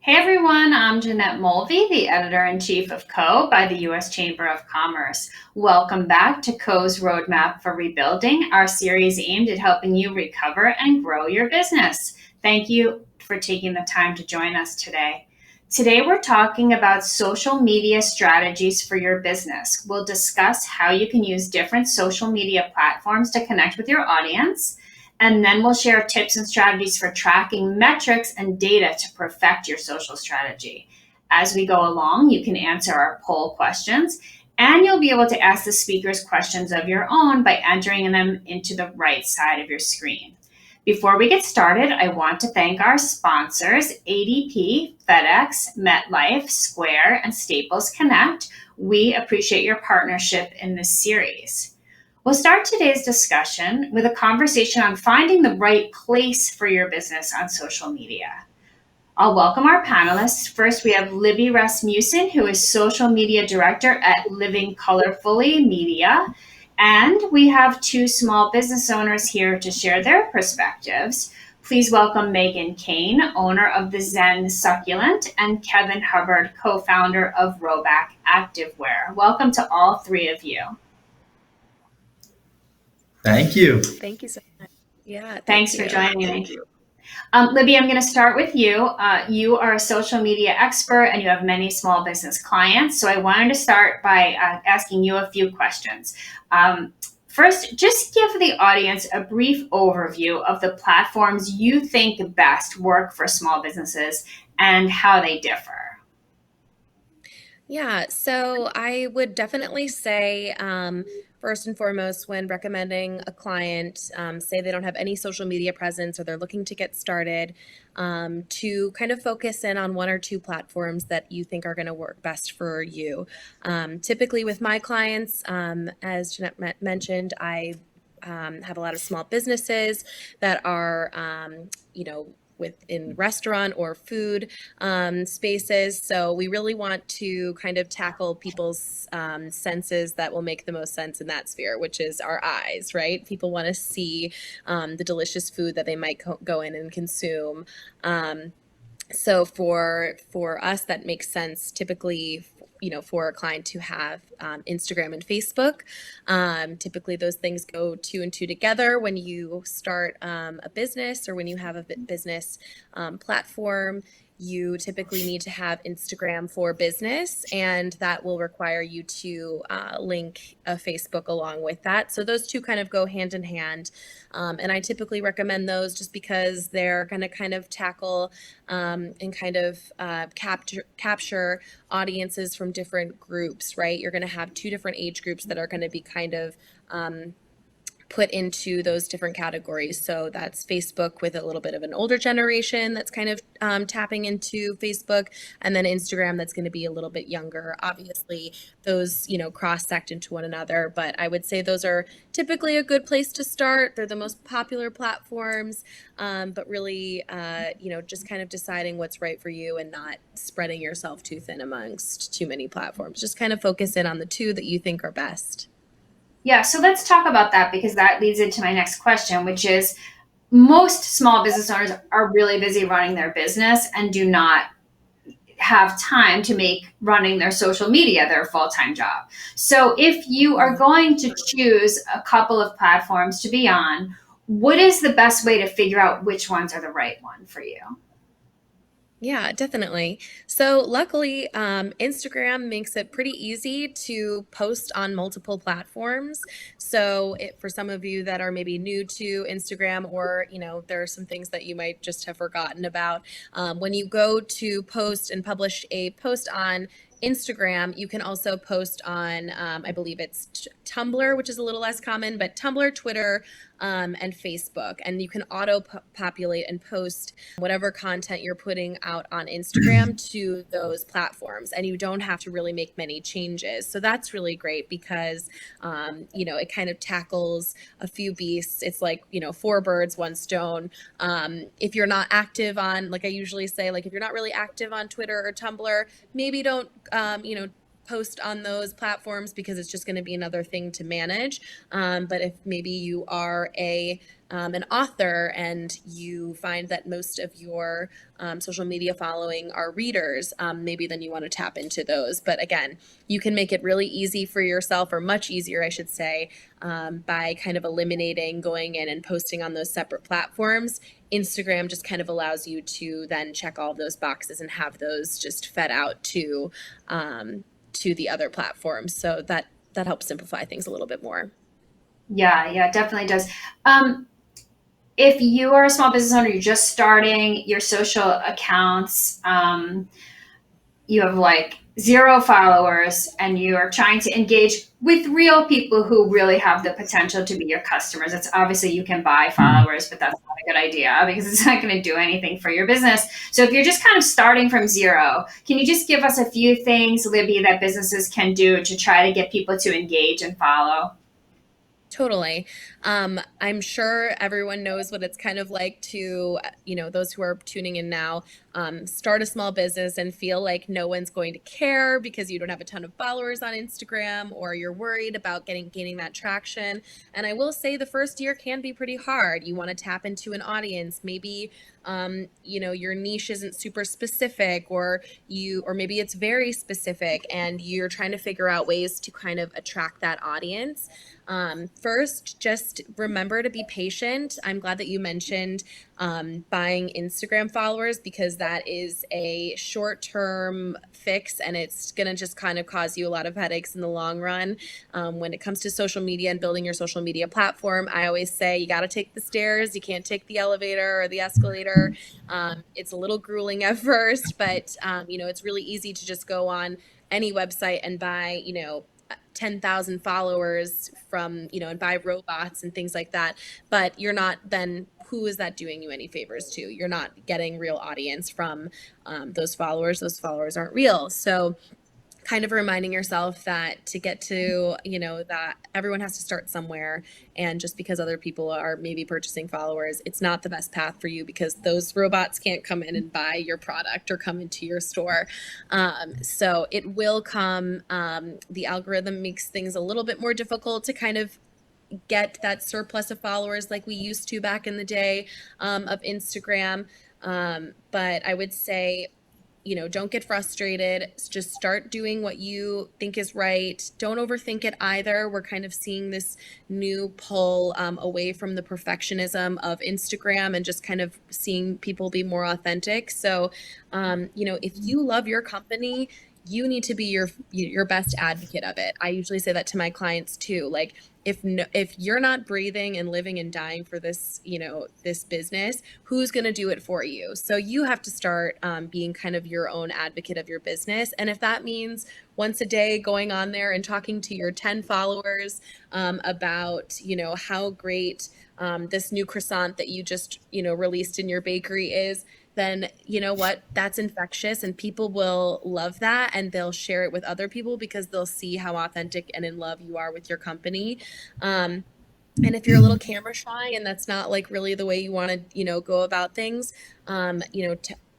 Hey everyone, I'm Jeanette Mulvey, the editor-in-chief of Co. by the U.S. Chamber of Commerce. Welcome back to Co's Roadmap for Rebuilding, our series aimed at helping you recover and grow your business. Thank you for taking the time to join us today. Today we're talking about social media strategies for your business. We'll discuss how you can use different social media platforms to connect with your audience, and then we'll share tips and strategies for tracking metrics and data to perfect your social strategy. As we go along, you can answer our poll questions, and you'll be able to ask the speakers questions of your own by entering them into the right side of your screen. Before we get started, I want to thank our sponsors, ADP, FedEx, MetLife, Square, and Staples Connect. We appreciate your partnership in this series. We'll start today's discussion with a conversation on finding the right place for your business on social media. I'll welcome our panelists. First, we have Libby Rasmussen, who is Social Media Director at Living Colorfully Media. And we have two small business owners here to share their perspectives. Please welcome Megan Cain, owner of the Zen Succulent, and Kevin Hubbard, co-founder of Robec Activewear. Welcome to all three of you. Thank you. Thank you so much. Yeah, Thanks for joining me. Libby, I'm going to start with you. You are a social media expert and you have many small business clients. So I wanted to start by asking you a few questions. First, just give the audience a brief overview of the platforms you think best work for small businesses and how they differ. Yeah, so I would definitely say, first and foremost, when recommending a client, say they don't have any social media presence or they're looking to get started, to kind of focus in on one or two platforms that you think are going to work best for you. Typically with my clients, as Jeanette mentioned, I have a lot of small businesses that are, within restaurant or food spaces. So we really want to kind of tackle people's senses that will make the most sense in that sphere, which is our eyes, right? People want to see the delicious food that they might go in and consume. So for us, that makes sense typically, for a client to have Instagram and Facebook. Typically those things go two and two together when you start a business or when you have a business platform. You typically need to have Instagram for business, and that will require you to link a Facebook along with that. So those two kind of go hand in hand. And I typically recommend those just because they're going to kind of tackle and kind of capture audiences from different groups, right? You're going to have two different age groups that are going to be kind of put into those different categories. So that's Facebook with a little bit of an older generation that's kind of tapping into Facebook, and then Instagram that's going to be a little bit younger. Obviously, those cross-sect into one another, but I would say those are typically a good place to start. They're the most popular platforms, but really, just kind of deciding what's right for you and not spreading yourself too thin amongst too many platforms. Just kind of focus in on the two that you think are best. Yeah, so let's talk about that because that leads into my next question, which is most small business owners are really busy running their business and do not have time to make running their social media their full-time job. So if you are going to choose a couple of platforms to be on, what is the best way to figure out which ones are the right one for you? Yeah, definitely. So luckily, Instagram makes it pretty easy to post on multiple platforms. So for some of you that are maybe new to Instagram, or, there are some things that you might just have forgotten about, when you go to post and publish a post on Instagram, you can also post on, I believe it's Tumblr, which is a little less common, but Tumblr, Twitter, and Facebook. And you can auto-populate and post whatever content you're putting out on Instagram to those platforms. And you don't have to really make many changes. So that's really great because, it kind of tackles a few beasts. It's like, four birds, one stone. If you're not active on, like I usually say, like if you're not really active on Twitter or Tumblr, maybe don't, post on those platforms because it's just going to be another thing to manage. But if maybe you are an author and you find that most of your social media following are readers, maybe then you want to tap into those. But again, you can make it really easy for yourself, or much easier, I should say, by kind of eliminating going in and posting on those separate platforms. Instagram just kind of allows you to then check all of those boxes and have those just fed out to the other platforms. So that helps simplify things a little bit more. Yeah, it definitely does. If you are a small business owner, you're just starting your social accounts, you have like 0 followers, and you are trying to engage with real people who really have the potential to be your customers. It's obviously you can buy followers, but that's not a good idea because it's not going to do anything for your business. So if you're just kind of starting from zero, can you just give us a few things, Libby, that businesses can do to try to get people to engage and follow? Totally. I'm sure everyone knows what it's kind of like to, those who are tuning in now, start a small business and feel like no one's going to care because you don't have a ton of followers on Instagram, or you're worried about gaining that traction. And I will say the first year can be pretty hard. You want to tap into an audience. Maybe your niche isn't super specific, or maybe it's very specific, and you're trying to figure out ways to kind of attract that audience. First, just remember to be patient. I'm glad that you mentioned buying Instagram followers, because that is a short-term fix, and it's going to just kind of cause you a lot of headaches in the long run. When it comes to social media and building your social media platform, I always say you got to take the stairs. You can't take the elevator or the escalator. It's a little grueling at first, but it's really easy to just go on any website and buy, 10,000 followers from, and buy robots and things like that. But you're not then, who is that doing you any favors to? You're not getting real audience from those followers. Those followers aren't real. So kind of reminding yourself that to get to, that everyone has to start somewhere. And just because other people are maybe purchasing followers, it's not the best path for you, because those robots can't come in and buy your product or come into your store. So it will come. The algorithm makes things a little bit more difficult to kind of get that surplus of followers like we used to back in the day of Instagram. But I would say, don't get frustrated. Just start doing what you think is right. Don't overthink it either. We're kind of seeing this new pull away from the perfectionism of Instagram and just kind of seeing people be more authentic. So, if you love your company, you need to be your best advocate of it. I usually say that to my clients too. Like, if you're not breathing and living and dying for this, this business, who's going to do it for you? So you have to start being kind of your own advocate of your business. And if that means once a day going on there and talking to your 10 followers about, how great this new croissant that you just, released in your bakery is, then you know what, that's infectious, and people will love that, and they'll share it with other people because they'll see how authentic and in love you are with your company. And if you're a little camera shy and that's not like really the way you want to, go about things,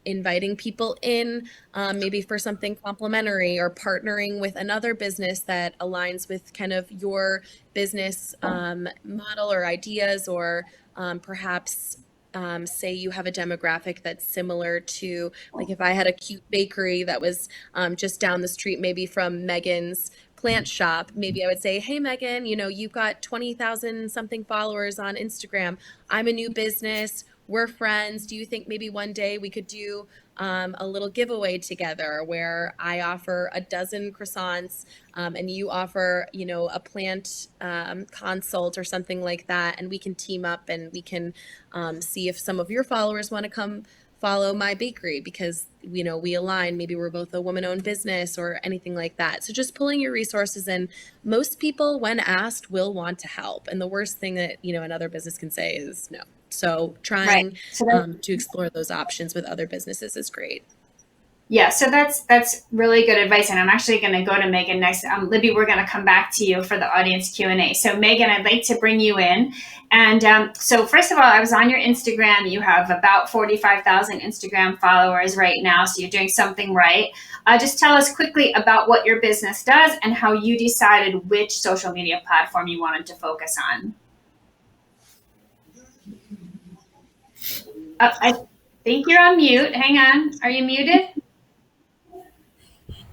inviting people in, maybe for something complimentary, or partnering with another business that aligns with kind of your business model or ideas, or perhaps say you have a demographic that's similar to, like, if I had a cute bakery that was just down the street, maybe from Megan's plant shop, maybe I would say, hey, Megan, you've got 20,000 something followers on Instagram. I'm a new business. We're friends. Do you think maybe one day we could do a little giveaway together where I offer a dozen croissants and you offer, a plant consult or something like that, and we can team up and we can see if some of your followers want to come follow my bakery because, we align. Maybe we're both a woman-owned business or anything like that. So just pulling your resources in. Most people, when asked, will want to help. And the worst thing that, another business can say is no. So trying Right. So to explore those options with other businesses is great. Yeah, so that's really good advice, and I'm actually going to go to Megan next. Libby, we're going to come back to you for the audience Q&A. So Megan, I'd like to bring you in, and so first of all, I was on your Instagram. You have about 45,000 Instagram followers right now, so you're doing something right. Just tell us quickly about what your business does and how you decided which social media platform you wanted to focus on. I think you're on mute. Hang on, are you muted?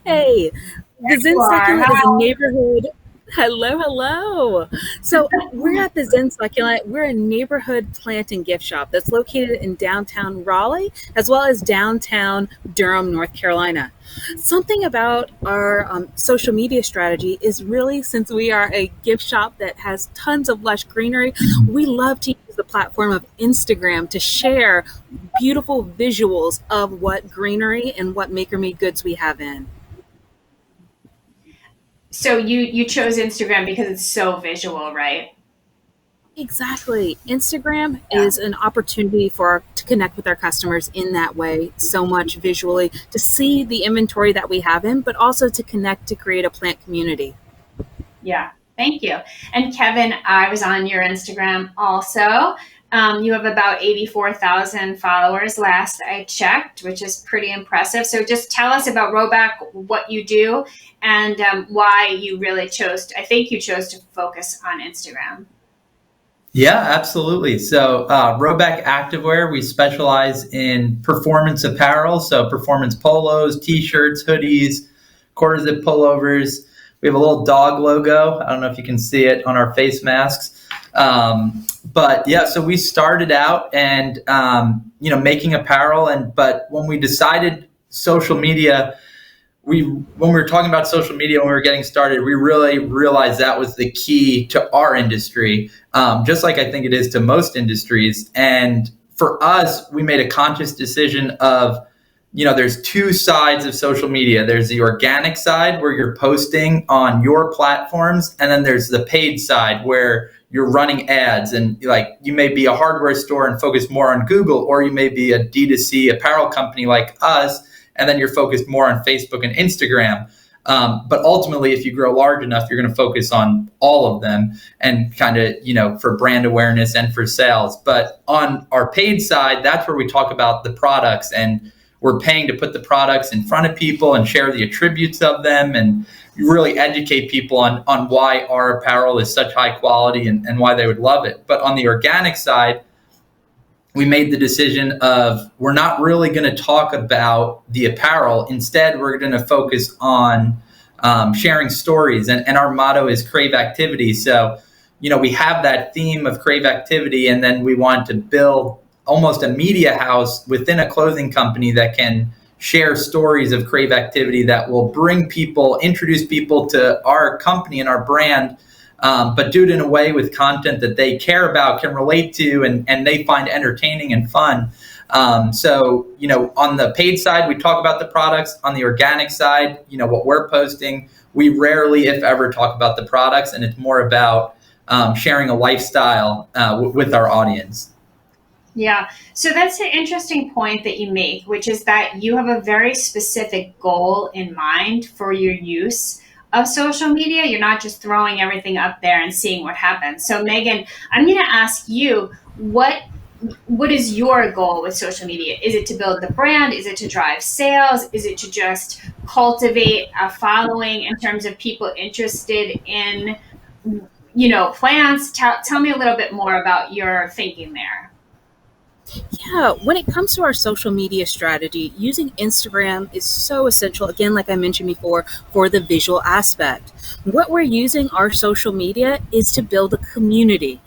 Hey, the There you Zen are. Succulent is a Hi. neighborhood. Hello, hello. So we're at the Zen Succulent. We're a neighborhood plant and gift shop that's located in downtown Raleigh, as well as downtown Durham, North Carolina. Something about our social media strategy is really, since we are a gift shop that has tons of lush greenery, we love to use the platform of Instagram to share beautiful visuals of what greenery and what maker-made goods we have in. So you chose Instagram because it's so visual, right? Exactly. Instagram Yeah. is an opportunity to connect with our customers in that way, so much visually, to see the inventory that we have in, but also to connect to create a plant community. Yeah. Thank you. And Kevin, I was on your Instagram also. You have about 84,000 followers last I checked, which is pretty impressive. So just tell us about Rhoback, what you do, and why you really I think you chose to focus on Instagram. Yeah, absolutely. So, Robec Activewear, we specialize in performance apparel. So, performance polos, t shirts, hoodies, quarter zip pullovers. We have a little dog logo. I don't know if you can see it on our face masks. But yeah, so we started out and, making apparel. But when we decided social media, when we were talking about social media when we were getting started, we really realized that was the key to our industry, just like I think it is to most industries. And for us, we made a conscious decision of, there's two sides of social media. There's the organic side where you're posting on your platforms, and then there's the paid side where you're running ads. And like, you may be a hardware store and focus more on Google, or you may be a D2C apparel company like us, and then you're focused more on Facebook and Instagram. But ultimately, if you grow large enough, you're going to focus on all of them and kind of, for brand awareness and for sales. But on our paid side, that's where we talk about the products, and we're paying to put the products in front of people and share the attributes of them and really educate people on why our apparel is such high quality and why they would love it. But on the organic side, we made the decision of we're not really going to talk about the apparel. Instead, we're going to focus on sharing stories. And our motto is crave activity. So, we have that theme of crave activity, and then we want to build almost a media house within a clothing company that can share stories of crave activity that will introduce people to our company and our brand, but do it in a way with content that they care about, can relate to, and they find entertaining and fun. So, on the paid side, we talk about the products. On the organic side, what we're posting, we rarely, if ever, talk about the products, and it's more about sharing a lifestyle with our audience. Yeah, so that's an interesting point that you make, which is that you have a very specific goal in mind for your use of social media. You're not just throwing everything up there and seeing what happens. So Megan, I'm going to ask you, what is your goal with social media? Is it to build the brand? Is it to drive sales? Is it to just cultivate a following in terms of people interested in, plants? Tell me a little bit more about your thinking there. Yeah, when it comes to our social media strategy, using Instagram is so essential, again, like I mentioned before, for the visual aspect. What we're using our social media is to build a community.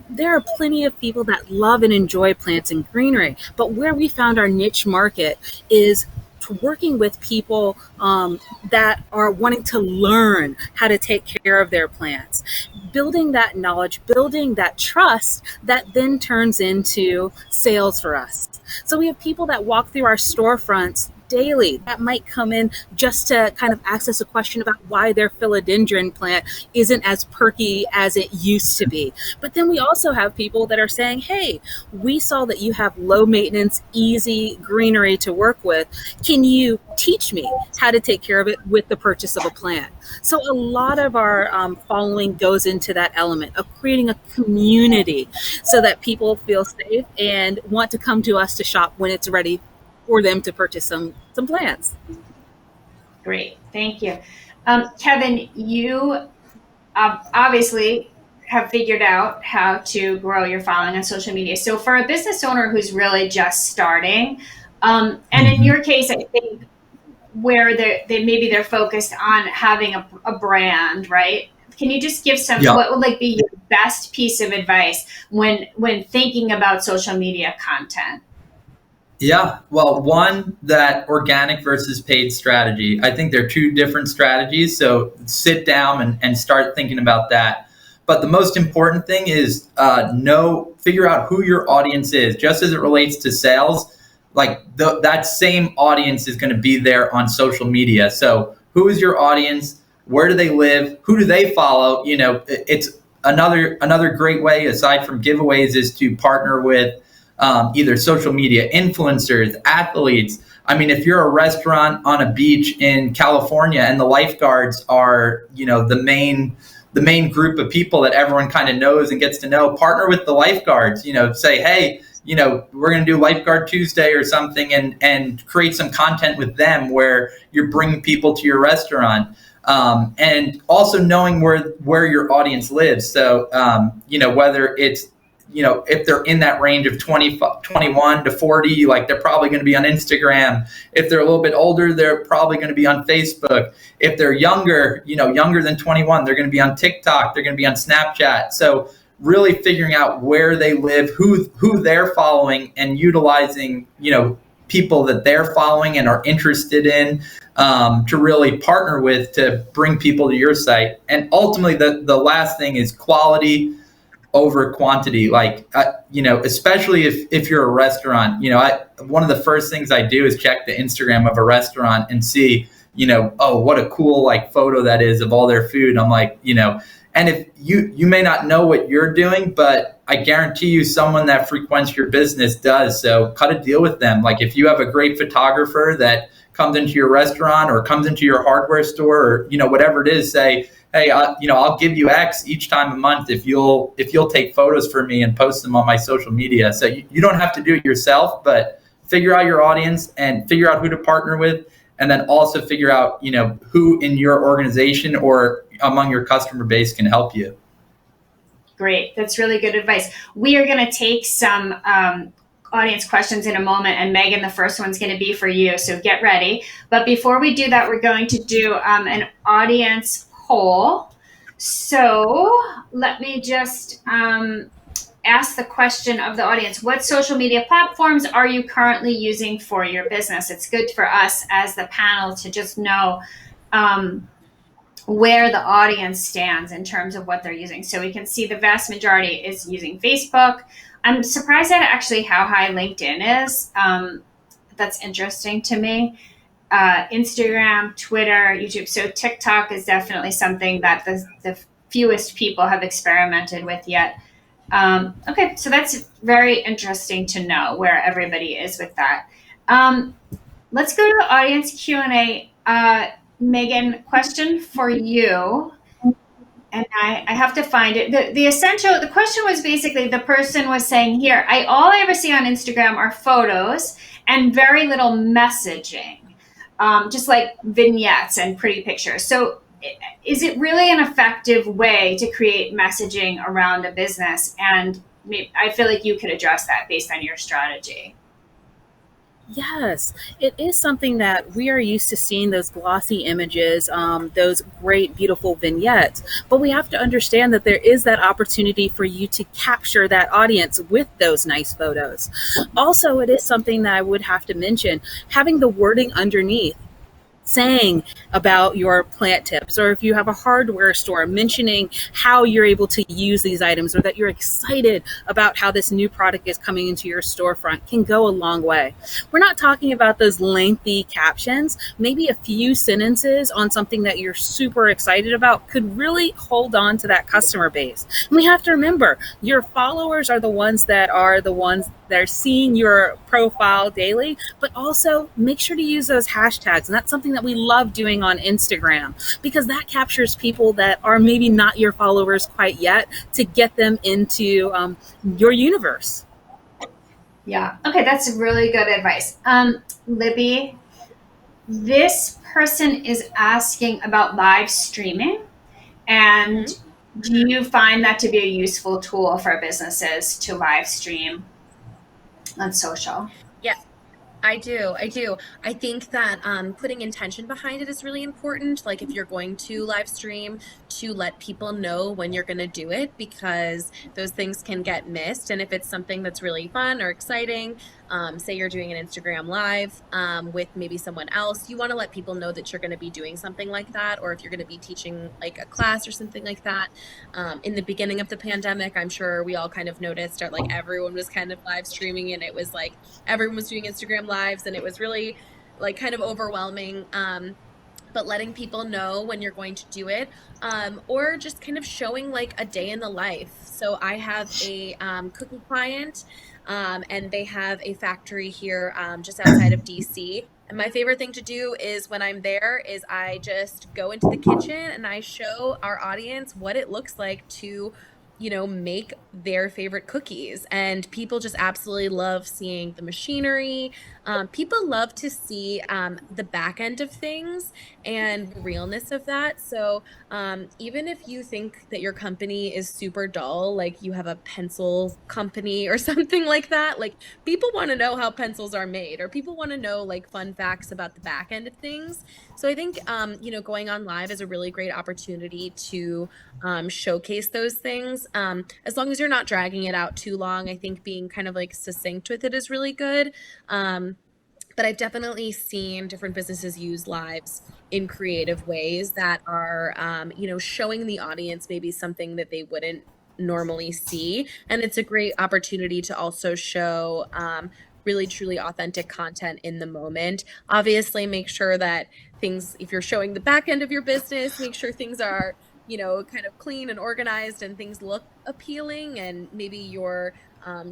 There are plenty of people that love and enjoy plants and greenery, but where we found our niche market is working with people that are wanting to learn how to take care of their plants, building that knowledge, building that trust that then turns into sales for us. So we have people that walk through our storefronts daily that might come in just to kind of access a question about why their philodendron plant isn't as perky as it used to be. But then we also have people that are saying, hey, we saw that you have low maintenance, easy greenery to work with. Can you teach me how to take care of it with the purchase of a plant? So a lot of our following goes into that element of creating a community so that people feel safe and want to come to us to shop when it's ready for them to purchase some plants. Great, thank you. Kevin, you obviously have figured out how to grow your following on social media. So for a business owner who's really just starting, and in your case, I think where they're focused on having a brand, right? Can you just give what would like be your best piece of advice when thinking about social media content? Yeah, well, one, that organic versus paid strategy. I think they're two different strategies. So sit down and start thinking about that. But the most important thing is figure out who your audience is. Just as it relates to sales, like that same audience is going to be there on social media. So who is your audience? Where do they live? Who do they follow? It's another great way, aside from giveaways, is to partner with either social media influencers, athletes. I mean, if you're a restaurant on a beach in California and the lifeguards are, the main group of people that everyone kind of knows and gets to know, partner with the lifeguards, say, hey, we're going to do Lifeguard Tuesday or something and create some content with them where you're bringing people to your restaurant. And also knowing where your audience lives. So, whether it's, if they're in that range of 21 to 40, like they're probably going to be on Instagram. If they're a little bit older, they're probably going to be on Facebook. If they're younger, younger than 21, they're going to be on TikTok. They're going to be on Snapchat. So really figuring out where they live, who they're following, and utilizing, people that they're following and are interested in to really partner with to bring people to your site. And ultimately, the last thing is quality over quantity. Like, especially if you're a restaurant, one of the first things I do is check the Instagram of a restaurant and see, oh, what a cool photo that is of all their food. I'm like, and if you may not know what you're doing, but I guarantee you someone that frequents your business does. So cut a deal with them. Like if you have a great photographer that comes into your restaurant or comes into your hardware store or, whatever it is, say, hey, I'll give you X each time a month if you'll take photos for me and post them on my social media. So you don't have to do it yourself, but figure out your audience and figure out who to partner with. And then also figure out, who in your organization or among your customer base can help you. Great. That's really good advice. We are going to take some audience questions in a moment. And Megan, the first one's going to be for you. So get ready. But before we do that, we're going to do an audience poll. So let me just ask the question of the audience. What social media platforms are you currently using for your business? It's good for us as the panel to just know where the audience stands in terms of what they're using. So we can see the vast majority is using Facebook. I'm surprised at actually how high LinkedIn is. That's interesting to me. Instagram, Twitter, YouTube. So TikTok is definitely something that the fewest people have experimented with yet. Okay, so that's very interesting to know where everybody is with that. Let's go to the audience Q&A. Megan, question for you. And I have to find it. The question was basically, the person was saying here, all I ever see on Instagram are photos and very little messaging, just like vignettes and pretty pictures. So is it really an effective way to create messaging around a business? And I feel like you could address that based on your strategy. Yes, it is something that we are used to seeing, those glossy images, those great, beautiful vignettes. But we have to understand that there is that opportunity for you to capture that audience with those nice photos. Also, it is something that I would have to mention, having the wording underneath saying about your plant tips, or if you have a hardware store, mentioning how you're able to use these items, or that you're excited about how this new product is coming into your storefront, can go a long way. We're not talking about those lengthy captions. Maybe a few sentences on something that you're super excited about could really hold on to that customer base. And we have to remember, your followers are the ones that are seeing your profile daily, but also make sure to use those hashtags. And that's something that we love doing on Instagram, because that captures people that are maybe not your followers quite yet, to get them into your universe. Yeah. Okay, that's really good advice. Libby, this person is asking about live streaming, and do you find that to be a useful tool for businesses to live stream on social? Yeah, I do. I think that putting intention behind it is really important. Like, if you're going to live stream, to let people know when you're going to do it, because those things can get missed. And if it's something that's really fun or exciting, say you're doing an Instagram live with maybe someone else, you want to let people know that you're going to be doing something like that. Or if you're going to be teaching like a class or something like that. In the beginning of the pandemic, I'm sure we all kind of noticed that like everyone was kind of live streaming, and it was like everyone was doing Instagram lives, and it was really like kind of overwhelming. But letting people know when you're going to do it, or just kind of showing like a day in the life. So I have a cookie client, and they have a factory here just outside of DC. And my favorite thing to do is when I'm there is I just go into the kitchen and I show our audience what it looks like to, make their favorite cookies. And people just absolutely love seeing the machinery. People love to see the back end of things and the realness of that. So even if you think that your company is super dull, like you have a pencil company or something like that, like people want to know how pencils are made, or people want to know like fun facts about the back end of things. So I think, going on live is a really great opportunity to showcase those things. As long as you're not dragging it out too long, I think being kind of like succinct with it is really good. But I've definitely seen different businesses use lives in creative ways that are, showing the audience maybe something that they wouldn't normally see. And it's a great opportunity to also show really truly authentic content in the moment. Obviously, make sure that things, if you're showing the back end of your business, make sure things are kind of clean and organized and things look appealing, and maybe your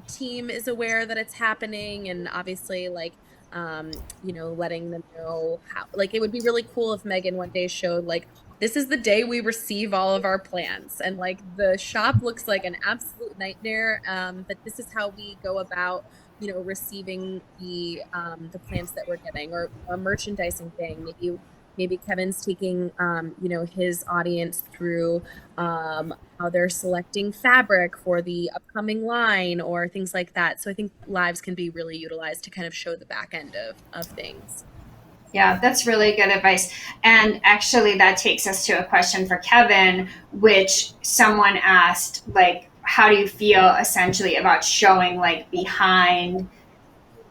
team is aware that it's happening, and obviously like letting them know how, like, it would be really cool if Megan one day showed like, this is the day we receive all of our plants, and like the shop looks like an absolute nightmare, but this is how we go about receiving the plants that we're getting, or a merchandising thing. Maybe Kevin's taking, his audience through how they're selecting fabric for the upcoming line, or things like that. So I think lives can be really utilized to kind of show the back end of things. Yeah, that's really good advice. And actually, that takes us to a question for Kevin, which someone asked, like, how do you feel essentially about showing like behind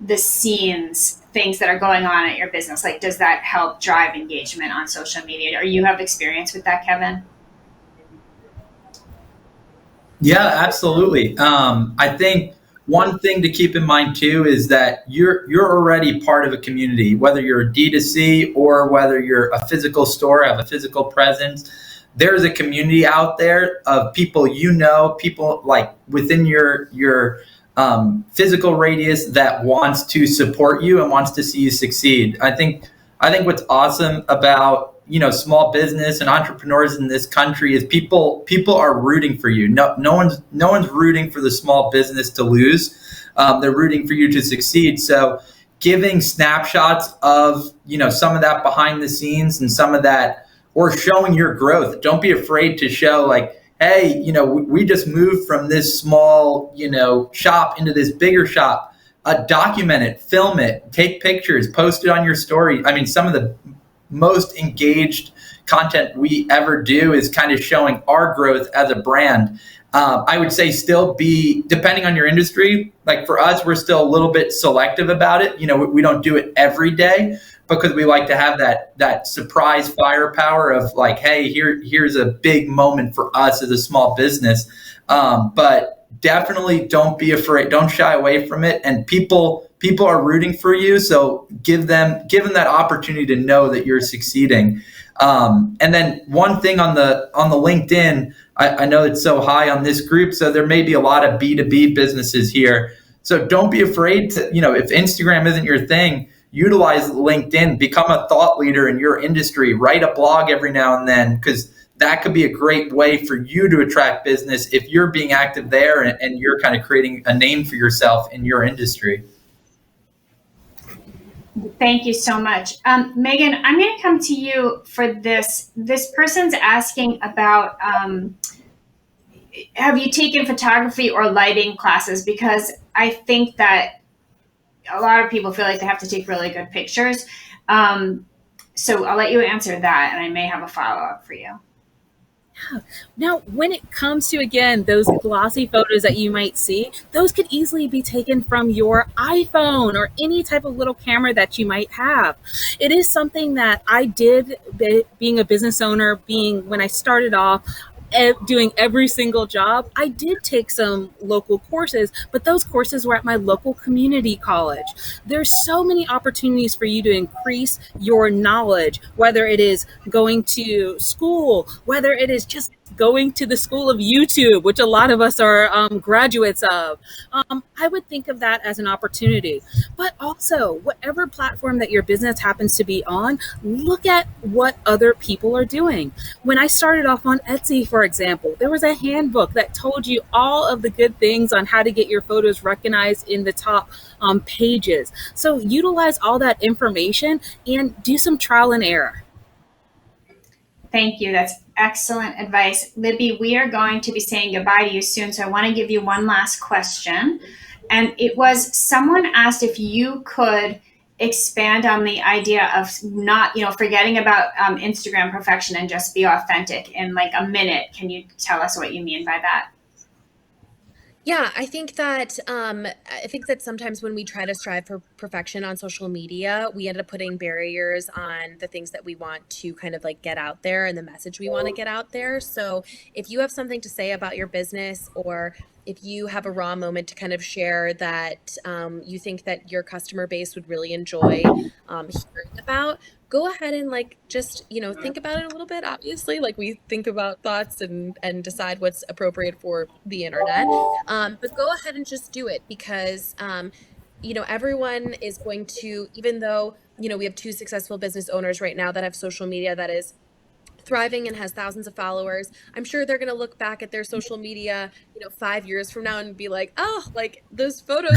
the scenes things that are going on at your business? Like, does that help drive engagement on social media? Or you have experience with that, Kevin? Yeah, absolutely. I think one thing to keep in mind too is that you're already part of a community, whether you're a D2C or whether you're a physical store, have a physical presence. There's a community out there of people, people like within your physical radius that wants to support you and wants to see you succeed. I think what's awesome about small business and entrepreneurs in this country is people are rooting for you. No one's rooting for the small business to lose. They're rooting for you to succeed. So giving snapshots of some of that behind the scenes and some of that, or showing your growth. Don't be afraid to show like, hey, we just moved from this small, shop into this bigger shop. Document it, film it, take pictures, post it on your story. I mean, some of the most engaged content we ever do is kind of showing our growth as a brand. I would say still be, depending on your industry, like for us, we're still a little bit selective about it. We don't do it every day, because we like to have that surprise firepower of like, hey, here's a big moment for us as a small business. But definitely don't be afraid. Don't shy away from it. And people are rooting for you. So give them that opportunity to know that you're succeeding. And then one thing on the LinkedIn, I know it's so high on this group, so there may be a lot of B2B businesses here. So don't be afraid to, if Instagram isn't your thing, utilize LinkedIn, become a thought leader in your industry, write a blog every now and then, because that could be a great way for you to attract business if you're being active there and you're kind of creating a name for yourself in your industry. Thank you so much. Megan, I'm going to come to you for this. This person's asking about, have you taken photography or lighting classes? Because I think that a lot of people feel like they have to take really good pictures. So I'll let you answer that, and I may have a follow-up for you. Now, when it comes to, again, those glossy photos that you might see, those could easily be taken from your iPhone or any type of little camera that you might have. It is something that I did, being a business owner, when I started off, doing every single job, I did take some local courses, but those courses were at my local community college. There's so many opportunities for you to increase your knowledge, whether it is going to school, whether it is just going to the school of YouTube, which a lot of us are graduates of. I would think of that as an opportunity. But also, whatever platform that your business happens to be on, look at what other people are doing. When I started off on Etsy, for example, there was a handbook that told you all of the good things on how to get your photos recognized in the top pages. So utilize all that information and do some trial and error. Thank you. That's excellent advice. Libby, we are going to be saying goodbye to you soon, so I want to give you one last question. And it was, someone asked if you could expand on the idea of not, forgetting about Instagram perfection and just be authentic in like a minute. Can you tell us what you mean by that? Yeah, I think that sometimes when we try to strive for perfection on social media, we end up putting barriers on the things that we want to kind of like get out there and the message we want to get out there. So if you have something to say about your business, or if you have a raw moment to kind of share that you think that your customer base would really enjoy hearing about, go ahead and just think about it a little bit. Obviously, we think about thoughts and decide what's appropriate for the internet, but go ahead and just do it, because everyone is going to, even though we have two successful business owners right now that have social media that is thriving and has thousands of followers, I'm sure they're going to look back at their social media 5 years from now and be like, oh, those photos,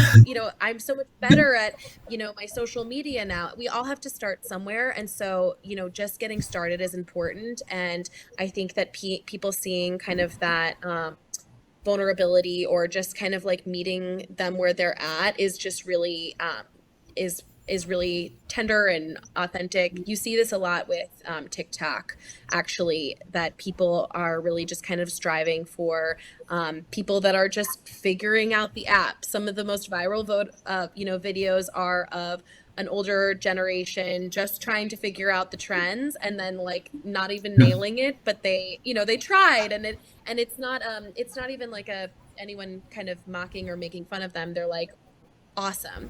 I'm so much better at my social media now. We all have to start somewhere, and so just getting started is important. And I think that people seeing kind of that vulnerability, or just kind of meeting them where they're at, is just really is really tender and authentic. You see this a lot with TikTok, actually, that people are really just kind of striving for people that are just figuring out the app. Some of the most viral videos are of an older generation just trying to figure out the trends, and then not even nailing it, but they tried, and it's not even anyone kind of mocking or making fun of them. They're awesome,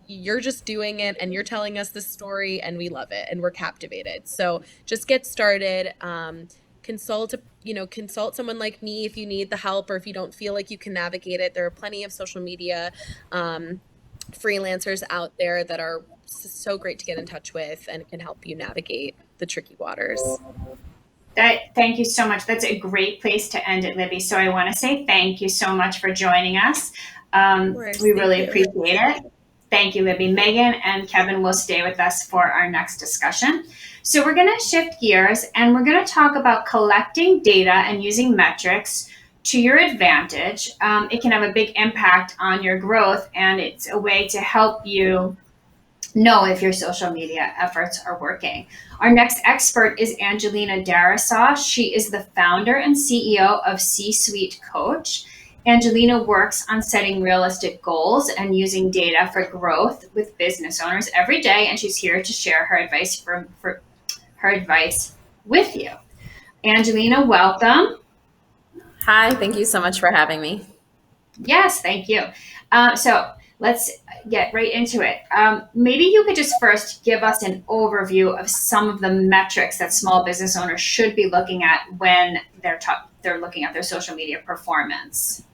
you're just doing it and you're telling us the story, and we love it and we're captivated. So just get started. Consult someone like me if you need the help, or if you don't feel like you can navigate it. There are plenty of social media freelancers out there that are so great to get in touch with and can help you navigate the tricky waters. Thank you so much. That's a great place to end it, Libby. So I want to say thank you so much for joining us. We really appreciate it. Thank you, Libby. Megan and Kevin will stay with us for our next discussion. So we're going to shift gears, and we're going to talk about collecting data and using metrics to your advantage. It can have a big impact on your growth, and it's a way to help you know if your social media efforts are working. Our next expert is Angelina Darasa. She is the founder and CEO of C-Suite Coach. Angelina works on setting realistic goals and using data for growth with business owners every day, and she's here to share her advice for her advice with you. Angelina, welcome. Hi, thank you so much for having me. Yes, thank you. So let's get right into it. Maybe you could just first give us an overview of some of the metrics that small business owners should be looking at when they're looking at their social media performance.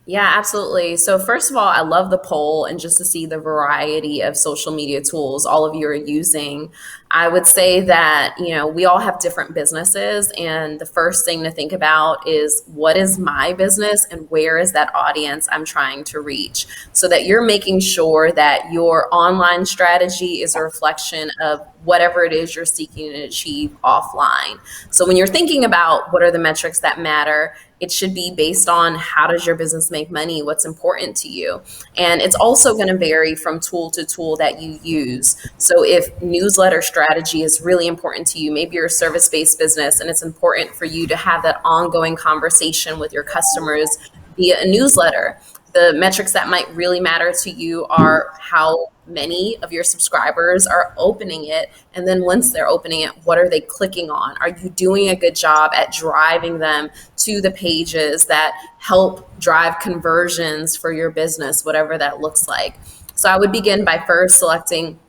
Yeah, absolutely. So first of all, I love the poll and just to see the variety of social media tools all of you are using. I would say that, we all have different businesses, and the first thing to think about is what is my business and where is that audience I'm trying to reach, so that you're making sure that your online strategy is a reflection of whatever it is you're seeking to achieve offline. So when you're thinking about what are the metrics that matter, it should be based on how does your business make money, what's important to you. And it's also going to vary from tool to tool that you use. So if newsletter strategy is really important to you, maybe you're a service-based business and it's important for you to have that ongoing conversation with your customers via a newsletter. The metrics that might really matter to you are how many of your subscribers are opening it. And then once they're opening it, what are they clicking on? Are you doing a good job at driving them to the pages that help drive conversions for your business, whatever that looks like? So I would begin by first selecting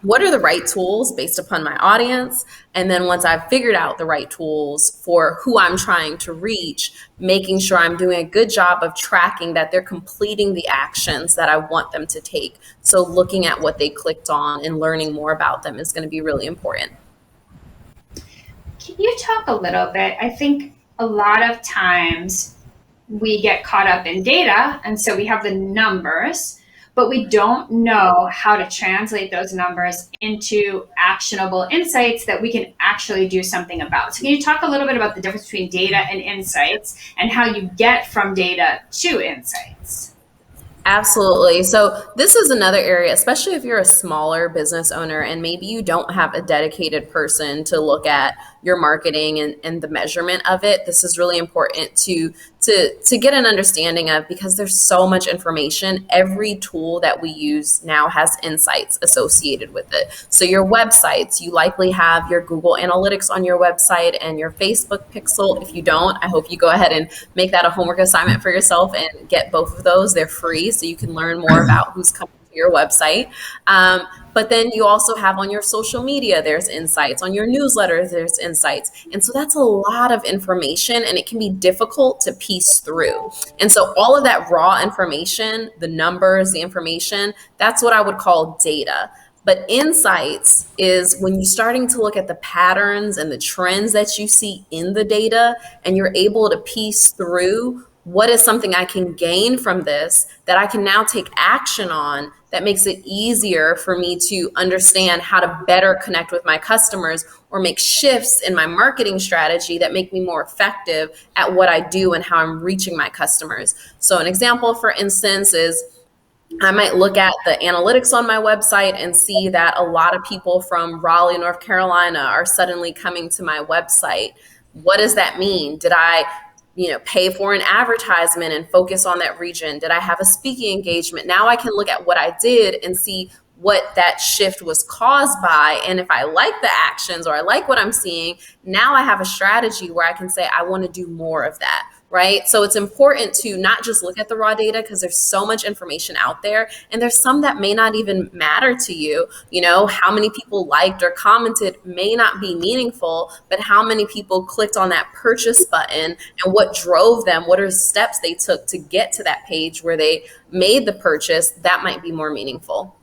what are the right tools based upon my audience. And then once I've figured out the right tools for who I'm trying to reach, making sure I'm doing a good job of tracking that they're completing the actions that I want them to take. So looking at what they clicked on and learning more about them is going to be really important. Can you talk a little bit? I think a lot of times we get caught up in data, and so we have the numbers, but we don't know how to translate those numbers into actionable insights that we can actually do something about. So can you talk a little bit about the difference between data and insights and how you get from data to insights? Absolutely. So this is another area, especially if you're a smaller business owner and maybe you don't have a dedicated person to look at your marketing and the measurement of it. This is really important to get an understanding of, because there's so much information. Every tool that we use now has insights associated with it. So your websites, you likely have your Google Analytics on your website and your Facebook pixel. If you don't, I hope you go ahead and make that a homework assignment for yourself and get both of those. They're free, so you can learn more about who's coming to your website. But then you also have on your social media, there's insights. On your newsletter, there's insights. And so that's a lot of information, and it can be difficult to piece through. And so all of that raw information, the numbers, the information, that's what I would call data. But insights is when you're starting to look at the patterns and the trends that you see in the data, and you're able to piece through what is something I can gain from this that I can now take action on, that makes it easier for me to understand how to better connect with my customers or make shifts in my marketing strategy that make me more effective at what I do and how I'm reaching my customers. So an example, for instance, is I might look at the analytics on my website and see that a lot of people from Raleigh, North Carolina are suddenly coming to my website. What does that mean? Did I pay for an advertisement and focus on that region? Did I have a speaking engagement? Now I can look at what I did and see what that shift was caused by. And if I like the actions or I like what I'm seeing, now I have a strategy where I can say, I want to do more of that. Right? So it's important to not just look at the raw data, because there's so much information out there, and there's some that may not even matter to you. How many people liked or commented may not be meaningful, but how many people clicked on that purchase button and what drove them, what are the steps they took to get to that page where they made the purchase, that might be more meaningful.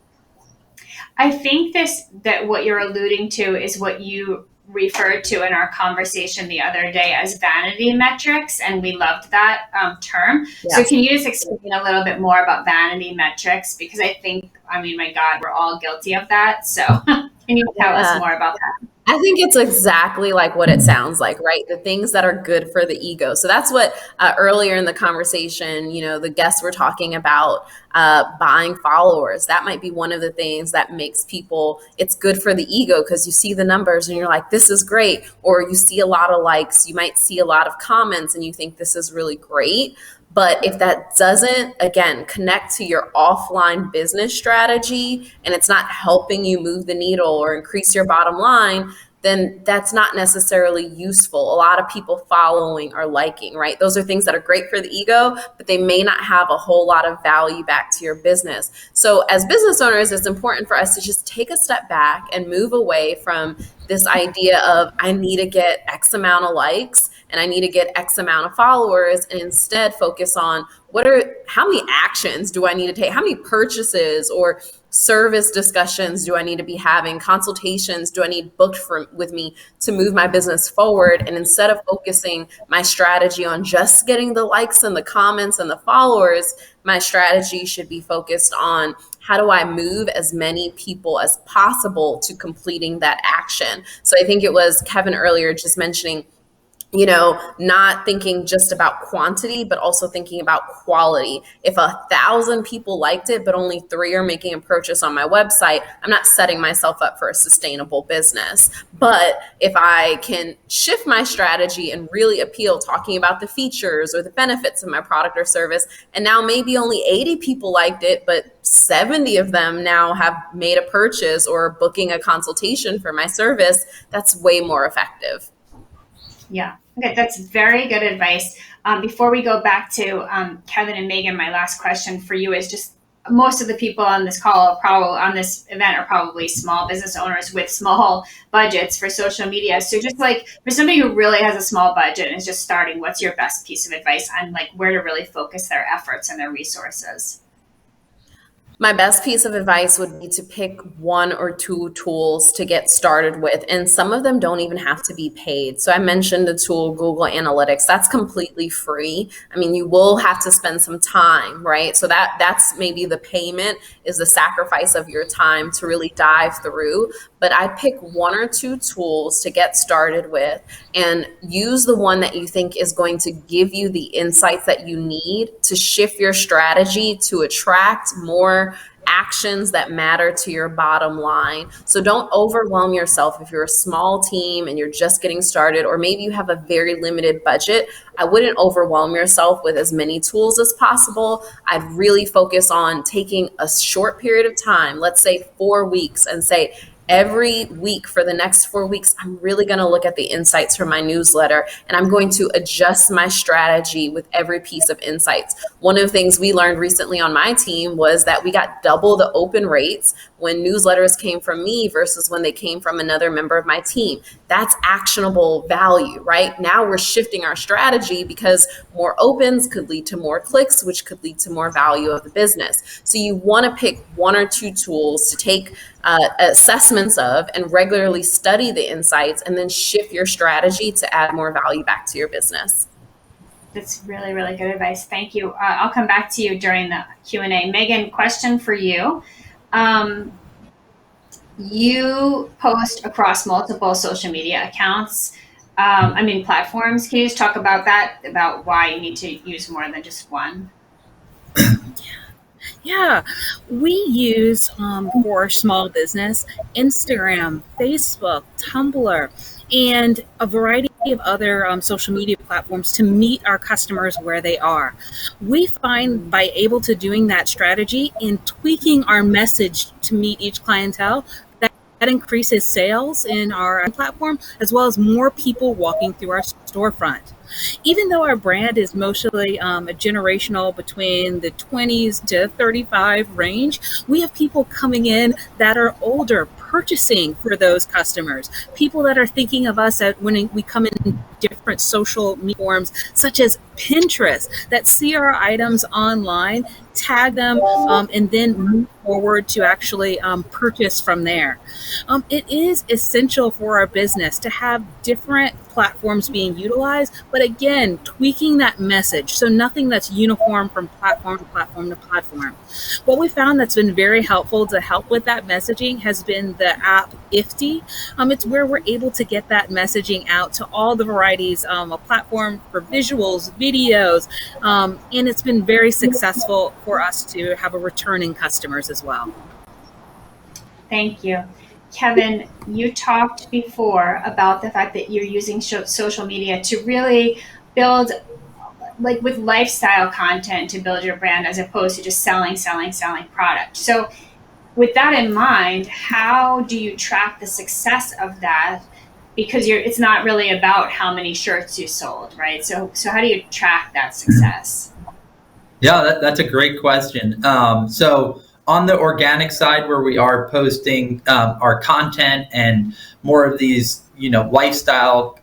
I think that what you're alluding to is what you referred to in our conversation the other day as vanity metrics, and we loved that term. Yes. So can you just explain a little bit more about vanity metrics? Because my God, we're all guilty of that. So can you tell us more about that? I think it's exactly like what it sounds like, right? The things that are good for the ego. So that's what earlier in the conversation, the guests were talking about buying followers. That might be one of the things that makes people, it's good for the ego, because you see the numbers and you're like, this is great. Or you see a lot of likes, you might see a lot of comments and you think this is really great. But if that doesn't, again, connect to your offline business strategy and it's not helping you move the needle or increase your bottom line, then that's not necessarily useful. A lot of people following or liking, right? Those are things that are great for the ego, but they may not have a whole lot of value back to your business. So as business owners, it's important for us to just take a step back and move away from this idea of I need to get X amount of likes and I need to get X amount of followers, and instead focus on how many actions do I need to take? How many purchases or service discussions do I need to be having? Consultations do I need booked with me to move my business forward? And instead of focusing my strategy on just getting the likes and the comments and the followers, my strategy should be focused on how do I move as many people as possible to completing that action? So I think it was Kevin earlier just mentioning, not thinking just about quantity, but also thinking about quality. If 1,000 people liked it, but only 3 are making a purchase on my website, I'm not setting myself up for a sustainable business. But if I can shift my strategy and really appeal, talking about the features or the benefits of my product or service, and now maybe only 80 people liked it, but 70 of them now have made a purchase or booking a consultation for my service, that's way more effective. Yeah. Okay, that's very good advice. Before we go back to Kevin and Megan, my last question for you is just most of the people on this call, on this event, are probably small business owners with small budgets for social media. So just like for somebody who really has a small budget and is just starting, what's your best piece of advice on like where to really focus their efforts and their resources? My best piece of advice would be to pick 1 or 2 tools to get started with. And some of them don't even have to be paid. So I mentioned the tool Google Analytics. That's completely free. I mean, you will have to spend some time, right? So that's maybe the payment, is the sacrifice of your time to really dive through. But I pick 1 or 2 tools to get started with and use the one that you think is going to give you the insights that you need to shift your strategy to attract more actions that matter to your bottom line. So don't overwhelm yourself if you're a small team and you're just getting started, or maybe you have a very limited budget. I wouldn't overwhelm yourself with as many tools as possible. I'd really focus on taking a short period of time, let's say 4 weeks, and say, every week for the next 4 weeks, I'm really going to look at the insights from my newsletter, and I'm going to adjust my strategy with every piece of insights. One of the things we learned recently on my team was that we got double the open rates when newsletters came from me versus when they came from another member of my team. That's actionable value, right? Now we're shifting our strategy because more opens could lead to more clicks, which could lead to more value of the business. So you want to pick 1 or 2 tools to take assessments of and regularly study the insights, and then shift your strategy to add more value back to your business. That's really, really good advice. Thank you. I'll come back to you during the Q&A. Megan, question for you. You post across multiple social media accounts, platforms. Can you just talk about that, about why you need to use more than just one? Yeah, we use for small business Instagram, Facebook, Tumblr, and a variety of other social media platforms to meet our customers where they are. We find by able to doing that strategy and tweaking our message to meet each clientele, that increases sales in our platform, as well as more people walking through our storefront. Even though our brand is mostly a generational between the 20s to 35 range, we have people coming in that are older, purchasing for those customers, people that are thinking of us when we come in different social media forms, such as Pinterest, that see our items online, tag them, and then move forward to actually purchase from there. It is essential for our business to have different platforms being utilized, but again, tweaking that message. So nothing that's uniform from platform to platform to platform. What we found that's been very helpful to help with that messaging has been the app Ifty. It's where we're able to get that messaging out to all the varieties, a platform for visuals, videos, and it's been very successful for us to have a returning customers as well. Thank you. Kevin, you talked before about the fact that you're using social media to really build like with lifestyle content to build your brand as opposed to just selling product. So with that in mind, how do you track the success of that? Because it's not really about how many shirts you sold, right? So how do you track that success? Yeah, that's a great question. So on the organic side, where we are posting our content and more of these, lifestyle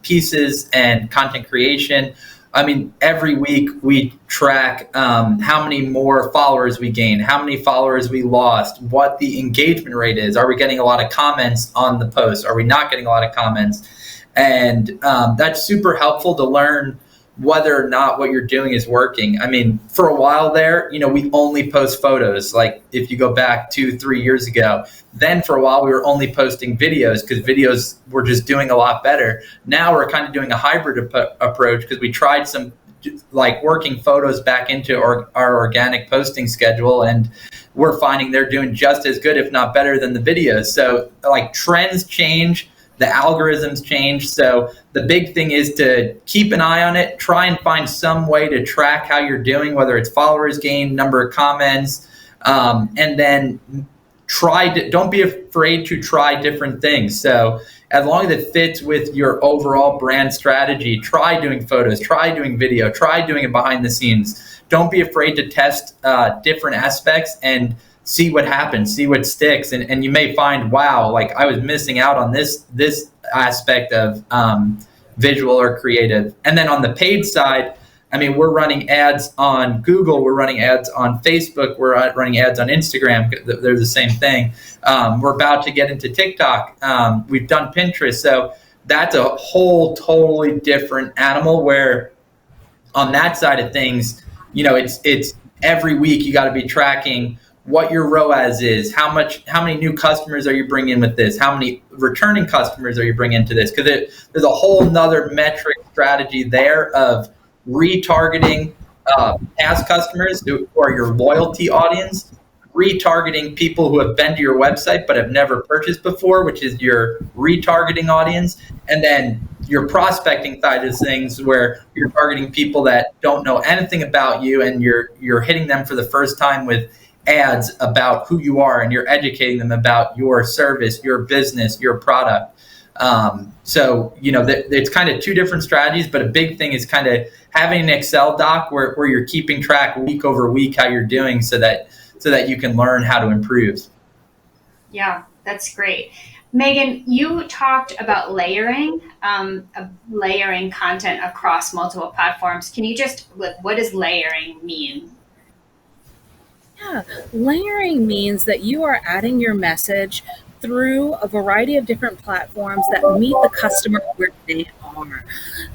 pieces and content creation, I mean, every week we track how many more followers we gain, how many followers we lost, what the engagement rate is. Are we getting a lot of comments on the post? Are we not getting a lot of comments? And that's super helpful to learn whether or not what you're doing is working. I mean, for a while there, we only post photos. Like if you go back 2-3 years ago, then for a while we were only posting videos because videos were just doing a lot better. Now we're kind of doing a hybrid approach because we tried some like working photos back into our organic posting schedule, and we're finding they're doing just as good, if not better, than the videos. So like trends change, the algorithms change. So the big thing is to keep an eye on it, try and find some way to track how you're doing, whether it's followers gained, number of comments, and then don't be afraid to try different things. So as long as it fits with your overall brand strategy, try doing photos, try doing video, try doing it behind the scenes. Don't be afraid to test different aspects and see what happens, see what sticks. And you may find, wow, like I was missing out on this aspect of visual or creative. And then on the paid side, I mean, we're running ads on Google, we're running ads on Facebook, we're running ads on Instagram. They're the same thing. We're about to get into TikTok. We've done Pinterest. So that's a whole totally different animal where on that side of things, it's every week you got to be tracking what your ROAS is, how many new customers are you bringing in with this, how many returning customers are you bringing into this, because there's a whole nother metric strategy there of retargeting past customers who are your loyalty audience, retargeting people who have been to your website but have never purchased before, which is your retargeting audience, and then your prospecting side of things where you're targeting people that don't know anything about you and you're hitting them for the first time with ads about who you are, and you're educating them about your service, your business, your product. So it's kind of two different strategies, but a big thing is kind of having an Excel doc where you're keeping track week over week how you're doing so that you can learn how to improve. Yeah, that's great. Megan, you talked about layering content across multiple platforms. Can you just, what does layering mean? Yeah, layering means that you are adding your message through a variety of different platforms that meet the customer where they are.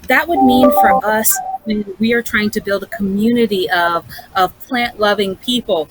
That would mean for us, when we are trying to build a community of plant-loving people,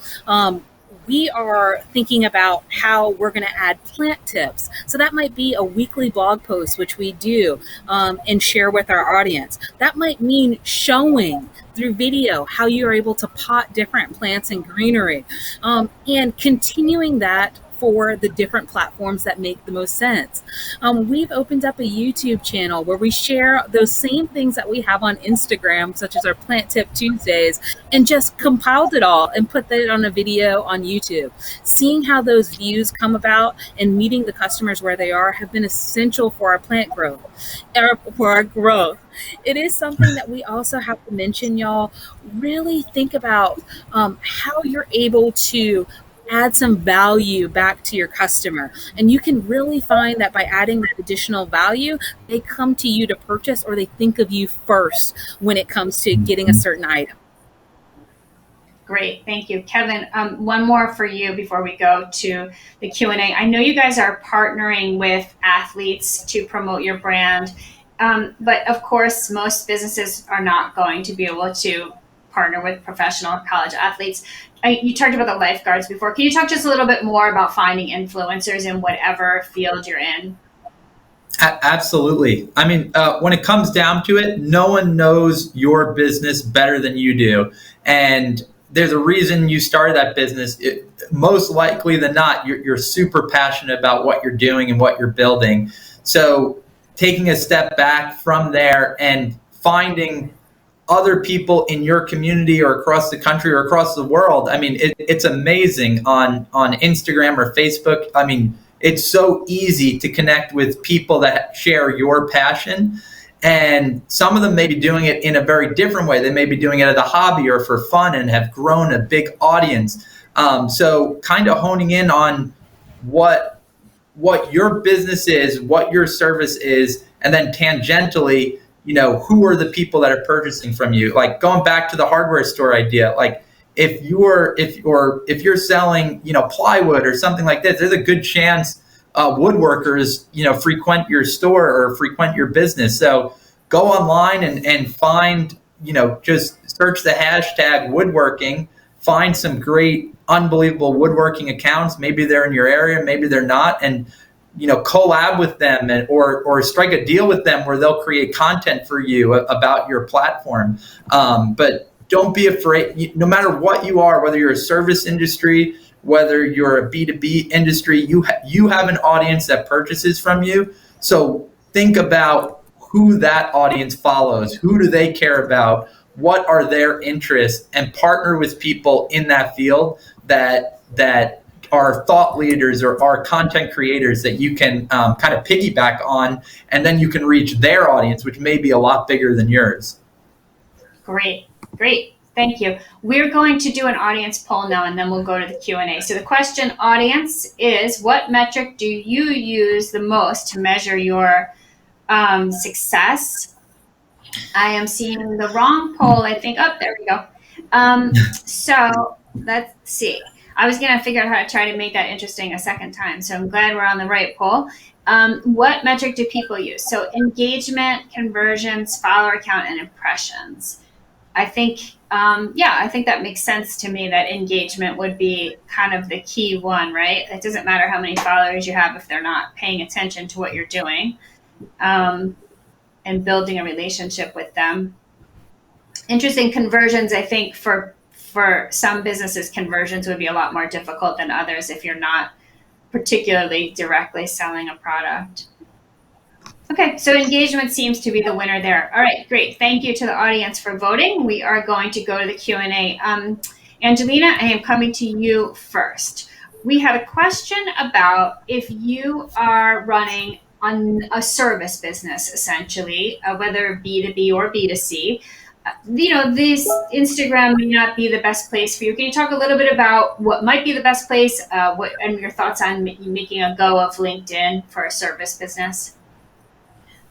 we are thinking about how we're going to add plant tips. So that might be a weekly blog post, which we do and share with our audience. That might mean showing through video how you are able to pot different plants and greenery, and continuing that for the different platforms that make the most sense. We've opened up a YouTube channel where we share those same things that we have on Instagram, such as our Plant Tip Tuesdays, and just compiled it all and put that on a video on YouTube. Seeing how those views come about and meeting the customers where they are have been essential for our plant growth, for our growth. It is something that we also have to mention, y'all. Really think about how you're able to add some value back to your customer. And you can really find that by adding that additional value, they come to you to purchase, or they think of you first when it comes to getting a certain item. Great, thank you. Kevin, one more for you before we go to the Q&A. I know you guys are partnering with athletes to promote your brand, but of course, most businesses are not going to be able to partner with professional college athletes. You talked about the lifeguards before. Can you talk just a little bit more about finding influencers in whatever field you're in? Absolutely. I mean, when it comes down to it, no one knows your business better than you do. And there's a reason you started that business. Most likely than not, you're super passionate about what you're doing and what you're building. So taking a step back from there and finding other people in your community or across the country or across the world. I mean, it's amazing on Instagram or Facebook. I mean, it's so easy to connect with people that share your passion. And some of them may be doing it in a very different way. They may be doing it as a hobby or for fun and have grown a big audience. So kind of honing in on what your business is, what your service is, and then tangentially, who are the people that are purchasing from you? Like going back to the hardware store idea, like if you're selling, plywood or something like this, there's a good chance woodworkers, frequent your store or frequent your business. So go online and find, just search the hashtag woodworking, find some great, unbelievable woodworking accounts. Maybe they're in your area, maybe they're not, and collab with them or strike a deal with them where they'll create content for you about your platform. But don't be afraid. No matter what you are, whether you're a service industry, whether you're a B2B industry, you have an audience that purchases from you. So think about who that audience follows. Who do they care about? What are their interests? And partner with people in that field that are thought leaders or are content creators that you can kind of piggyback on, and then you can reach their audience, which may be a lot bigger than yours. Great. Thank you. We're going to do an audience poll now, and then we'll go to the Q&A. So the question, audience, is what metric do you use the most to measure your success? I am seeing the wrong poll, I think. Oh, there we go. So let's see. I was going to figure out how to try to make that interesting a second time. So I'm glad we're on the right poll. What metric do people use? So engagement, conversions, follower count, and impressions. I think that makes sense to me that engagement would be kind of the key one, right? It doesn't matter how many followers you have if they're not paying attention to what you're doing and building a relationship with them. Interesting. Conversions, I think for some businesses, conversions would be a lot more difficult than others if you're not particularly directly selling a product. Okay, so engagement seems to be the winner there. All right, great. Thank you to the audience for voting. We are going to go to the Q&A. Angelina, I am coming to you first. We had a question about if you are running on a service business, essentially, whether B2B or B2C, this Instagram may not be the best place for you. Can you talk a little bit about what might be the best place and your thoughts on making a go of LinkedIn for a service business?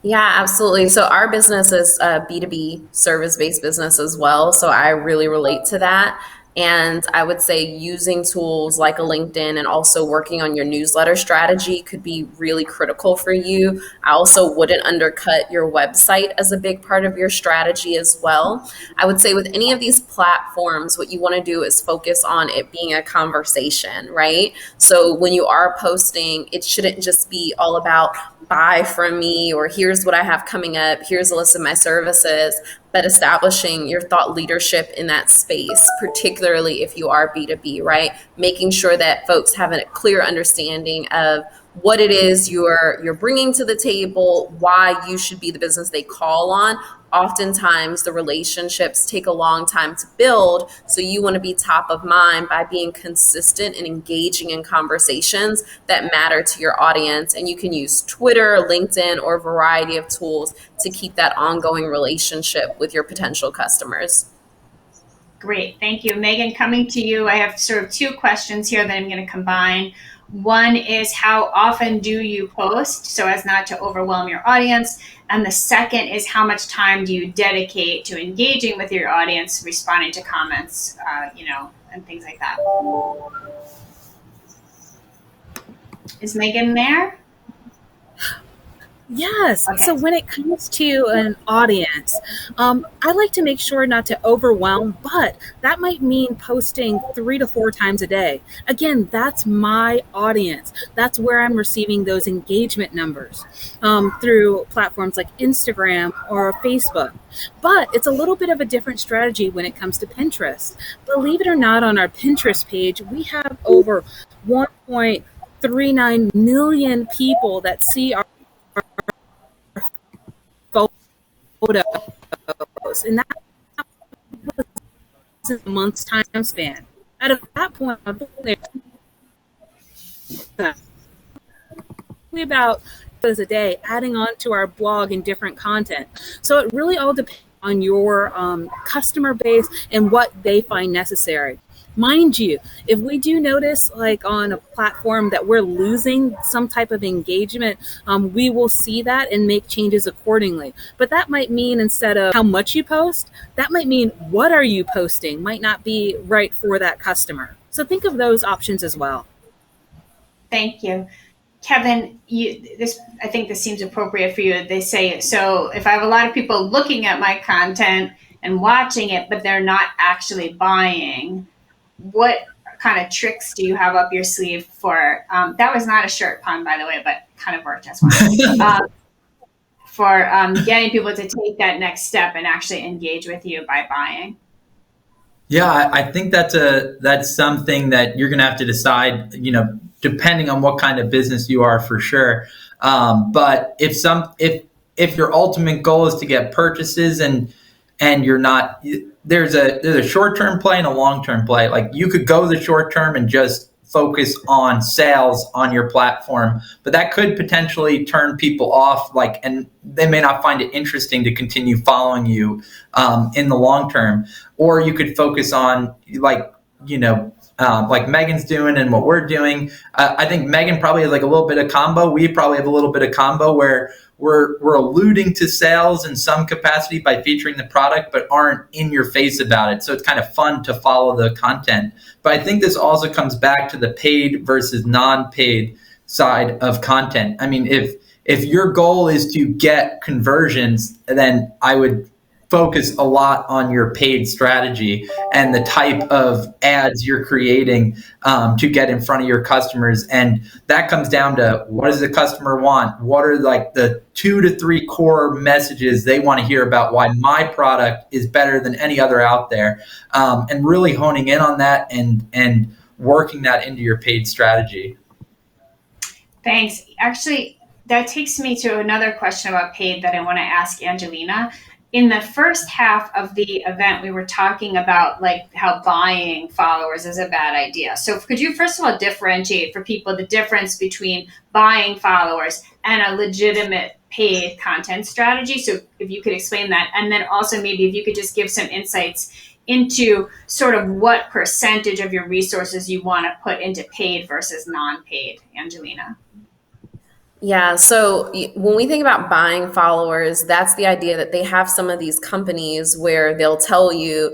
Yeah, absolutely. So our business is a B2B service-based business as well. So I really relate to that. And I would say using tools like a LinkedIn and also working on your newsletter strategy could be really critical for you. I also wouldn't undercut your website as a big part of your strategy as well. I would say with any of these platforms, what you want to do is focus on it being a conversation, right? So when you are posting, it shouldn't just be all about buy from me or here's what I have coming up, here's a list of my services, but establishing your thought leadership in that space, particularly if you are B2B, right? Making sure that folks have a clear understanding of what it is you're bringing to the table, why you should be the business they call on. Oftentimes the relationships take a long time to build, so you want to be top of mind by being consistent and engaging in conversations that matter to your audience. And you can use Twitter, LinkedIn, or a variety of tools to keep that ongoing relationship with your potential customers. Great, thank you. Megan, coming to you, I have sort of two questions here that I'm going to combine. One is, how often do you post so as not to overwhelm your audience? And the second is, how much time do you dedicate to engaging with your audience, responding to comments, and things like that? Is Megan there? Yes. Okay. So when it comes to an audience, I like to make sure not to overwhelm, but that might mean posting 3 to 4 times a day. Again, that's my audience. That's where I'm receiving those engagement numbers through platforms like Instagram or Facebook. But it's a little bit of a different strategy when it comes to Pinterest. Believe it or not, on our Pinterest page, we have over 1.39 million people that see our photos, and a month's time span. At that point, about a day adding on to our blog and different content. So it really all depends on your customer base and what they find necessary. Mind you, if we do notice, like on a platform, that we're losing some type of engagement, we will see that and make changes accordingly. But that might mean, instead of how much you post, that might mean what are you posting might not be right for that customer. So think of those options as well. Thank you. Kevin, I think this seems appropriate for you. They say, so if I have a lot of people looking at my content and watching it, but they're not actually buying, what kind of tricks do you have up your sleeve for, that was not a shirt pun, by the way, but kind of worked as one, for getting people to take that next step and actually engage with you by buying? Yeah, I think that's something that you're going to have to decide, depending on what kind of business you are, for sure. But if your ultimate goal is to get purchases and you're not, there's a short-term play and a long-term play. Like, you could go the short-term and just focus on sales on your platform, but that could potentially turn people off, and they may not find it interesting to continue following you in the long term. Or you could focus on, like Megan's doing and what we're doing. I think Megan probably has a little bit of combo. We probably have a little bit of combo where we're alluding to sales in some capacity by featuring the product, but aren't in your face about it. So it's kind of fun to follow the content. But I think this also comes back to the paid versus non-paid side of content. I mean, if your goal is to get conversions, then I would focus a lot on your paid strategy and the type of ads you're creating to get in front of your customers. And that comes down to, what does the customer want? What are the 2 to 3 core messages they want to hear about why my product is better than any other out there? And really honing in on that and working that into your paid strategy. Thanks. Actually, that takes me to another question about paid that I want to ask Angelina. In the first half of the event, we were talking about how buying followers is a bad idea. So could you first of all differentiate for people the difference between buying followers and a legitimate paid content strategy? So if you could explain that, and then also maybe if you could just give some insights into sort of what percentage of your resources you want to put into paid versus non-paid, Angelina. Yeah, so when we think about buying followers, that's the idea that they have some of these companies where they'll tell you,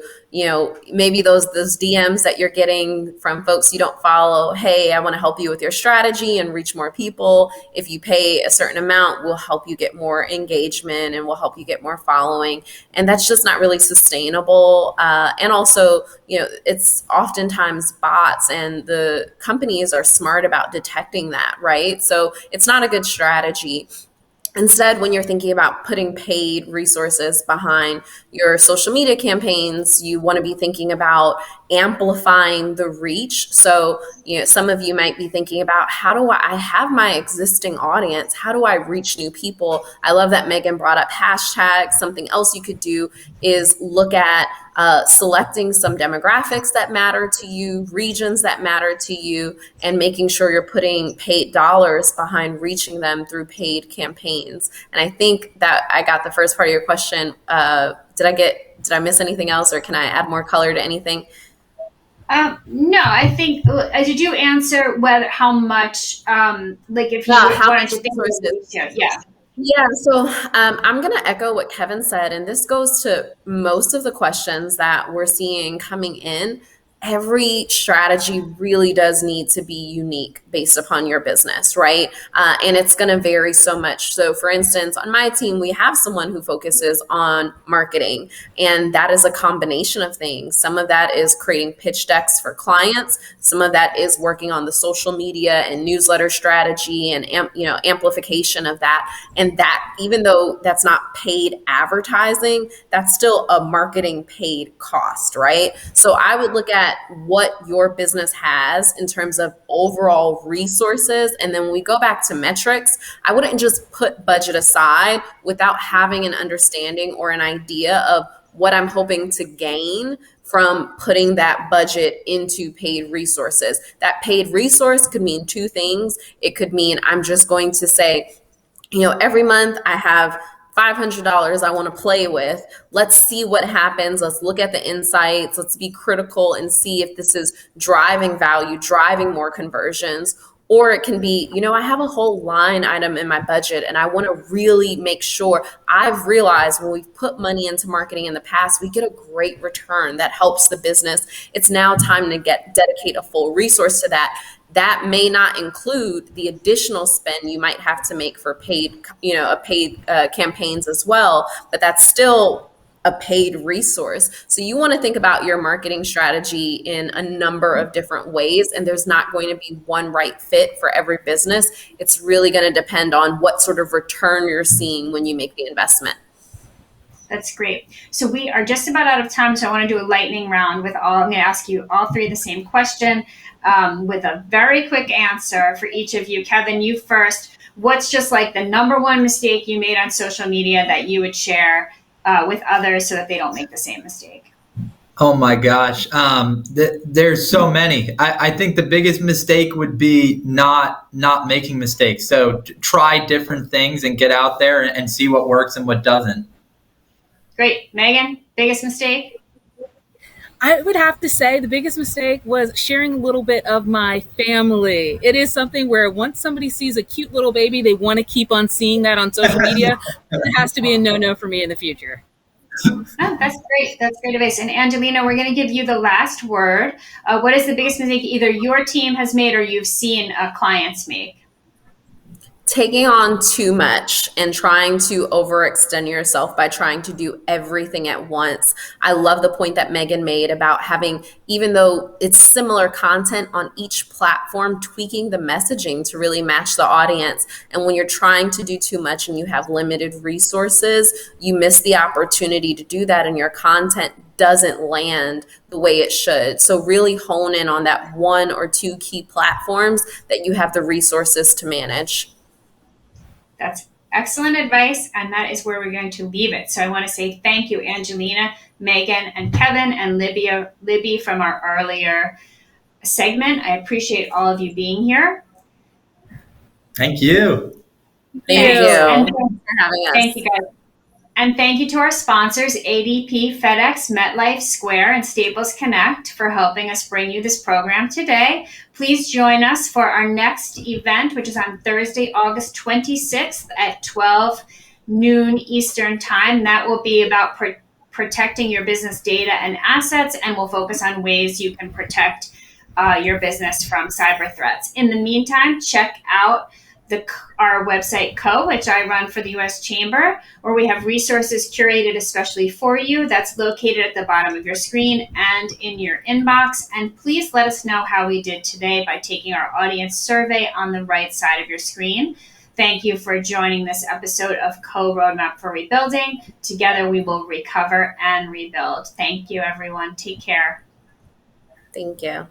maybe those DMs that you're getting from folks you don't follow, hey, I want to help you with your strategy and reach more people. If you pay a certain amount, we'll help you get more engagement and we'll help you get more following. And that's just not really sustainable. And also, it's oftentimes bots, and the companies are smart about detecting that, right? So it's not a good strategy. Instead, when you're thinking about putting paid resources behind your social media campaigns, you want to be thinking about amplifying the reach. So, some of you might be thinking about, how do I have my existing audience? How do I reach new people? I love that Megan brought up hashtags. Something else you could do is look at selecting some demographics that matter to you, regions that matter to you, and making sure you're putting paid dollars behind reaching them through paid campaigns. And I think that I got the first part of your question. Did I miss anything else, or can I add more color to anything? No, I think, did you answer how much, if you wanted to think of, Yeah, so I'm going to echo what Kevin said, and this goes to most of the questions that we're seeing coming in. Every strategy really does need to be unique based upon your business, right? And it's going to vary so much. So for instance, on my team, we have someone who focuses on marketing, and that is a combination of things. Some of that is creating pitch decks for clients. Some of that is working on the social media and newsletter strategy and amplification of that. And that, even though that's not paid advertising, that's still a marketing paid cost, right? So I would look at what your business has in terms of overall resources. And then when we go back to metrics, I wouldn't just put budget aside without having an understanding or an idea of what I'm hoping to gain from putting that budget into paid resources. That paid resource could mean two things. It could mean I'm just going to say, every month I have $500 I want to play with. Let's see what happens. Let's look at the insights. Let's be critical and see if this is driving value, driving more conversions. Or it can be, I have a whole line item in my budget and I want to really make sure. I've realized when we've put money into marketing in the past, we get a great return that helps the business. It's now time to dedicate a full resource to that. That may not include the additional spend you might have to make for paid campaigns as well, but that's still a paid resource. So you want to think about your marketing strategy in a number of different ways, and there's not going to be one right fit for every business. It's really going to depend on what sort of return you're seeing when you make the investment. That's great. So we are just about out of time, so I want to do a lightning round with all. I'm going to ask you all three the same question with a very quick answer for each of you. Kevin, you first. What's just like the number one mistake you made on social media that you would share with others so that they don't make the same mistake? Oh my gosh. There's so many. I think the biggest mistake would be not making mistakes. So try different things and get out there and see what works and what doesn't. Great. Megan, biggest mistake? I would have to say the biggest mistake was sharing a little bit of my family. It is something where once somebody sees a cute little baby, they want to keep on seeing that on social media. It has to be a no-no for me in the future. Oh, that's great. That's great advice. And Angelina, we're going to give you the last word. What is the biggest mistake either your team has made or you've seen clients make? Taking on too much and trying to overextend yourself by trying to do everything at once. I love the point that Megan made about having, even though it's similar content on each platform, tweaking the messaging to really match the audience. And when you're trying to do too much and you have limited resources, you miss the opportunity to do that and your content doesn't land the way it should. So really hone in on that one or two key platforms that you have the resources to manage. That's excellent advice, and that is where we're going to leave it. So I want to say thank you, Angelina, Megan, and Kevin, and Libby from our earlier segment. I appreciate all of you being here. Thank you. Thank you. And Thanks for having us. thank you, guys. And thank you to our sponsors, ADP, FedEx, MetLife, Square, and Staples Connect for helping us bring you this program today. Please join us for our next event, which is on Thursday, August 26th at 12 noon Eastern Time. That will be about protecting your business data and assets, and we'll focus on ways you can protect your business from cyber threats. In the meantime, check out our website, which I run for the U.S. Chamber, where we have resources curated especially for you. That's located at the bottom of your screen and in your inbox. And please let us know how we did today by taking our audience survey on the right side of your screen. Thank you for joining this episode of Roadmap for Rebuilding. Together we will recover and rebuild. Thank you, everyone. Take care. Thank you.